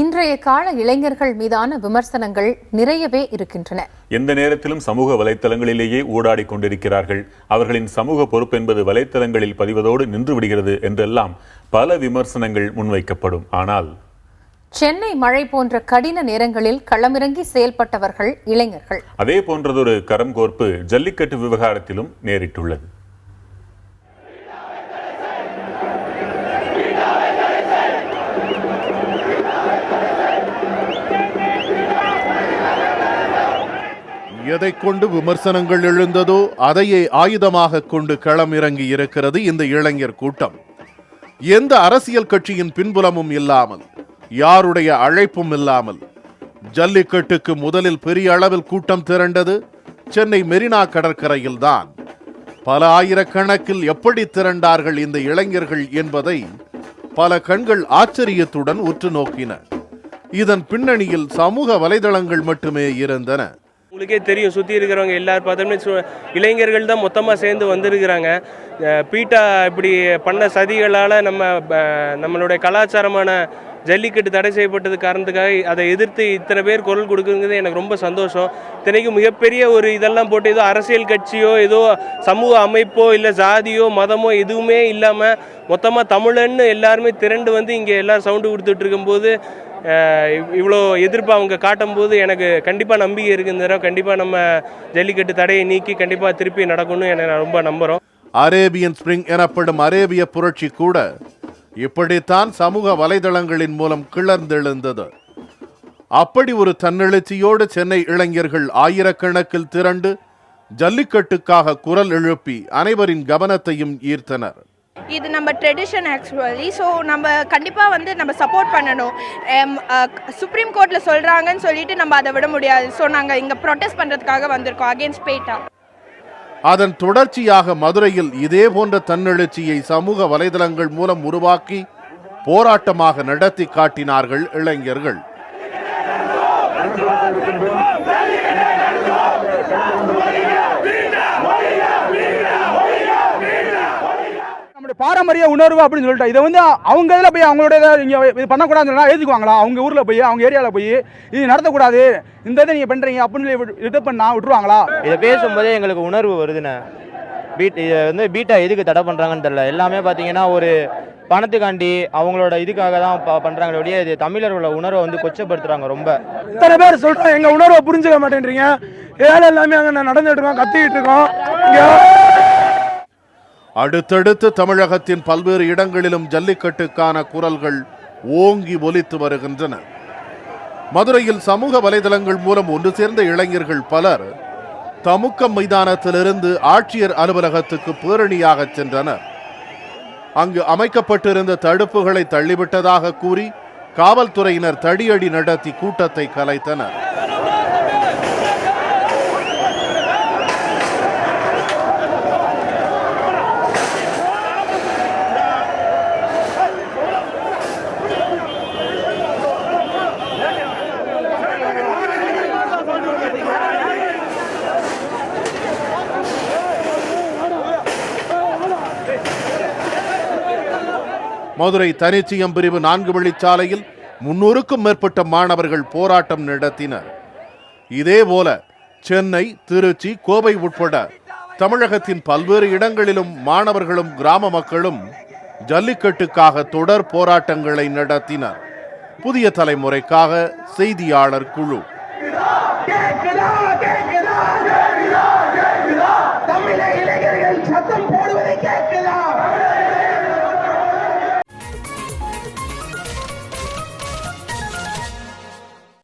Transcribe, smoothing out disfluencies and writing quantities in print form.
இன்றைய கால இளைஞர்கள் மீதான விமர்சனங்கள் நிறையவே இருக்கின்றன. எந்த நேரத்திலும் சமூக வலைத்தளங்களிலேயே ஊடாடி கொண்டிருக்கிறார்கள். அவர்களின் சமூக பொறுப்பு என்பது வலைத்தளங்களில் பதிவதோடு நின்று விடுகிறது என்றெல்லாம் பல விமர்சனங்கள் முன்வைக்கப்படும். ஆனால் சென்னை மழை போன்ற கடின நேரங்களில் களமிறங்கி செயல்பட்டவர்கள் இளைஞர்கள். அதே போன்றதொரு கரம் கோர்ப்பு ஜல்லிக்கட்டு விவகாரத்திலும் நேரிட்டுள்ளது. எதை கொண்டு விமர்சனங்கள் எழுந்ததோ அதையே ஆயுதமாக கொண்டு களமிறங்கி இருக்கிறது இந்த இளைஞர் கூட்டம். எந்த அரசியல் கட்சியின் பின்புலமும் இல்லாமல், யாருடைய அழைப்பும் இல்லாமல் ஜல்லிக்கட்டுக்கு முதலில் பெரிய அளவில் கூட்டம் திரண்டது சென்னை மெரினா கடற்கரையில் தான். பல ஆயிரக்கணக்கில் எப்படி திரண்டார்கள் இந்த இளைஞர்கள் என்பதை பல கண்கள் ஆச்சரியத்துடன் உற்று நோக்கின. இதன் பின்னணியில் சமூக வலைதளங்கள் மட்டுமே இருந்தன. உங்களுக்கே தெரியும், சுற்றி இருக்கிறவங்க எல்லாரும் பார்த்தோம்னா இளைஞர்கள் தான் மொத்தமாக சேர்ந்து வந்திருக்கிறாங்க. பீட்டா இப்படி பண்ண சதிகளால் நம்மளுடைய கலாச்சாரமான ஜல்லிக்கட்டு தடை செய்யப்பட்டது காரணத்துக்காக அதை எதிர்த்து இத்தனை பேர் குரல் கொடுக்குறது எனக்கு ரொம்ப சந்தோஷம். இத்தனைக்கும் மிகப்பெரிய ஒரு இதெல்லாம் போட்டு ஏதோ அரசியல் கட்சியோ ஏதோ சமூக அமைப்போ இல்லை ஜாதியோ மதமோ எதுவுமே இல்லாமல் மொத்தமாக தமிழன்னு எல்லாருமே திரண்டு வந்து இங்கே எல்லோரும் சவுண்டு கொடுத்துட்டு இருக்கும்போது இவ்வளோ எதிர்ப்பு அவங்க காட்டும் போது எனக்கு கண்டிப்பாக நம்பிக்கை இருக்குது. இந்த தடவை கண்டிப்பாக நம்ம ஜல்லிக்கட்டு தடையை நீக்கி கண்டிப்பாக திருப்பி நடக்கும்னு நான் ரொம்ப நம்புகிறோம். அரேபியன் ஸ்பிரிங் எனப்படும் அரேபிய புரட்சி கூட இப்படித்தான் சமூக வலைதளங்களின் மூலம் கிளர்ந்தெழுந்தது. அப்படி ஒரு தன்னெழுச்சியோடு சென்னை இளைஞர்கள் ஆயிரக்கணக்கில் திரண்டு ஜல்லிக்கட்டுக்காக குரல் எழுப்பி அனைவரின் கவனத்தையும் ஈர்த்தனர். இது நம்ம ட்ரெடிஷன் ஆக்சுவலி. ஸோ நம்ம கண்டிப்பாக வந்து நம்ம சப்போர்ட் பண்ணணும். சுப்ரீம் கோர்ட்டில் சொல்கிறாங்கன்னு சொல்லிட்டு நம்ம அதை விட முடியாது. ஸோ நாங்கள் இங்கே ப்ரொடெஸ்ட் பண்ணுறதுக்காக வந்திருக்கோம் அகேன்ஸ்ட் பேட்டா. அதன் தொடர்ச்சியாக மதுரையில் இதே போன்ற தன்னெழுச்சியை சமூக வலைதளங்கள் மூலம் உருவாக்கி போராட்டமாக நடத்தி காட்டினார்கள் இளைஞர்கள். பாரம்பரிய உணர்வு அப்படின்னு சொல்லிட்டு இதை வந்து அவங்க இதில் போய் அவங்களோட இது பண்ணக்கூடாதுன்னா எழுதிக்குவாங்களா? அவங்க ஊரில் போய் அவங்க ஏரியாவில் போய் இது நடத்தக்கூடாது, இந்த இதை நீங்கள் பண்ணுறீங்க அப்படின்னு இது பண்ணா விட்டுருவாங்களா? இதை பேசும்போதே எங்களுக்கு உணர்வு வருதுண்ணே. இதை வந்து பீட்டா எதுக்கு தடை பண்ணுறாங்கன்னு தெரியல. எல்லாமே பார்த்தீங்கன்னா ஒரு பணத்துக்காண்டி அவங்களோட இதுக்காக தான் பண்ணுறாங்க ஒழிய இது தமிழர்களோட உணர்வை வந்து கொச்சப்படுத்துறாங்க. ரொம்ப இத்தனை பேர் சொல்கிறோம், எங்கள் உணர்வை புரிஞ்சுக்க மாட்டேன்றீங்க. ஏழை எல்லாமே அங்கே நடந்துட்டு இருக்கோம், கத்திக்கிட்டு இருக்கோம். அடுத்தடுத்து தமிழகத்தின் பல்வேறு இடங்களிலும் ஜல்லிக்கட்டுக்கான குரல்கள் ஓங்கி ஒலித்து வருகின்றன. மதுரையில் சமூக வலைதளங்கள் மூலம் ஒன்று சேர்ந்த இளைஞர்கள் பலர் தமுக்கம் மைதானத்திலிருந்து ஆட்சியர் அலுவலகத்துக்கு பேரணியாக சென்றனர். அங்கு அமைக்கப்பட்டிருந்த தடுப்புகளை தள்ளிவிட்டதாக கூறி காவல்துறையினர் தடியடி நடத்தி கூட்டத்தை கலைத்தனர். மதுரை தனிச்சியம் பிரிவு 4 வழிச்சாலையில் 300க்கும் மேற்பட்ட மாணவர்கள் போராட்டம் நடத்தினர். இதேபோல சென்னை, திருச்சி, கோவை உட்பட தமிழகத்தின் பல்வேறு இடங்களிலும் மாணவர்களும் கிராம மக்களும் ஜல்லிக்கட்டுக்காக தொடர் போராட்டங்களை நடத்தினர். புதிய தலைமுறைக்காக செய்தியாளர் குழு.